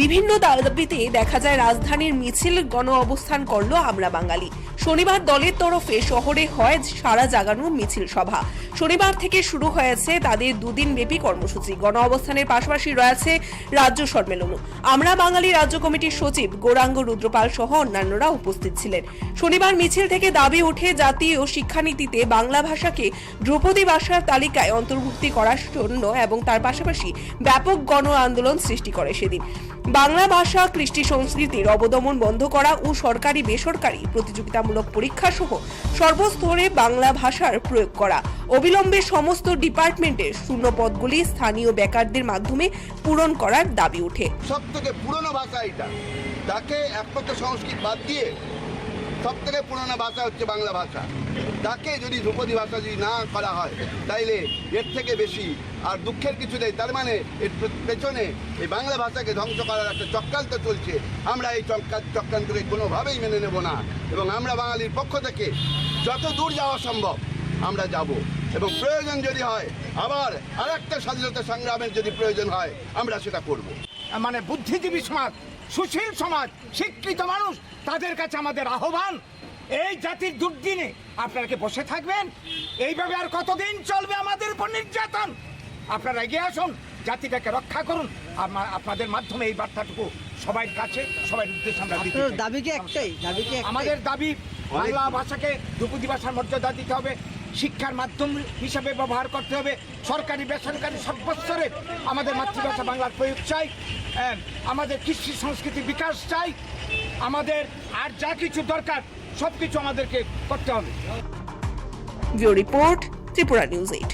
বিভিন্ন দাবিতে দেখা যায় রাজধানীর মিছিল গণ অবস্থান করলো আমরা বাঙালি। শনিবার দলের তরফে শহরে হয় সারা জাগানো মিছিল সভা। শনিবার থেকে শুরু হয়েছে তাদের দুদিন ব্যাপী কর্মসূচি। গণ অবস্থানের পাশাপাশি রয়েছে রাজ্য সম্মেলনও। আমরা বাঙালি রাজ্য কমিটির সচিব গৌরাঙ্গ রুদ্রপাল সহ অন্যান্যরা উপস্থিত ছিলেন। শনিবার মিছিল থেকে দাবি ওঠে জাতীয় শিক্ষানীতিতে বাংলা ভাষাকে ধ্রুপদী ভাষার তালিকায় অন্তর্ভুক্তি করার জন্য এবং তার পাশাপাশি ব্যাপক গণ আন্দোলন সৃষ্টি করে সেদিন। বাংলা ভাষা কৃষ্টি সংস্কৃতির অবদমন বন্ধ করা ও সরকারি বেসরকারি প্রতিযোগিতামূলক পরীক্ষা সহ সর্বস্তরে বাংলা ভাষার প্রয়োগ করা, অবিলম্বে সমস্ত ডিপার্টমেন্টের শূন্য পদগুলি স্থানীয় বেকারদের মাধ্যমে পূরণ করার দাবি ওঠে। সব থেকে পুরনো ভাষা এটা, তাকে একমাত্র সংস্কৃত বাদ দিয়ে সব থেকে পুরনো ভাষা হচ্ছে বাংলা ভাষা। তাকে যদি ধ্রুপদী ভাষা যদি না করা হয় তাইলে এর থেকে বেশি আর দুঃখের কিছু নেই। তার মানে এর পেছনে এই বাংলা ভাষাকে ধ্বংস করার একটা চক্রান্ত চলছে। আমরা এই চক্রান্তকে কোনোভাবেই মেনে নেব না এবং আমরা বাঙালির পক্ষ থেকে যত দূর যাওয়া সম্ভব আমরা যাব এবং প্রয়োজন যদি হয় আবার আরেকটা স্বাধীনতা সংগ্রামের যদি প্রয়োজন হয় আমরা সেটা করব। মানে বুদ্ধিজীবী সমাজ, সুশীল সমাজ, শিক্ষিত মানুষ, তাদের কাছে আমাদের আহ্বান, এই জাতির দুর্দিনে আপনারা কি বসে থাকবেন? এইভাবে আর কতদিন চলবে আমাদের উপর নির্যাতন? আপনারা এগিয়ে আসুন, জাতিটাকে রক্ষা করুন। আপনাদের মাধ্যমে এই বার্তাটুকু সবাই কাছে, সবাই উদ্দেশ্যে আমরা দিতে চাই। দাবি কি একটাই? আমাদের দাবি বাংলা ভাষাকে ধ্রুপদী ভাষার মর্যাদা দিতে হবে, শিক্ষার মাধ্যম হিসাবে ব্যবহার করতে হবে, সরকারি বেসরকারি সর্বস্তরে আমাদের মাতৃভাষা বাংলার প্রয়োগ চাই, আমাদের কৃষি সংস্কৃতির বিকাশ চাই, আমাদের আর যা কিছু দরকার সবকিছু আমাদেরকে করতে হবে। Bureau report, Tripura news 8।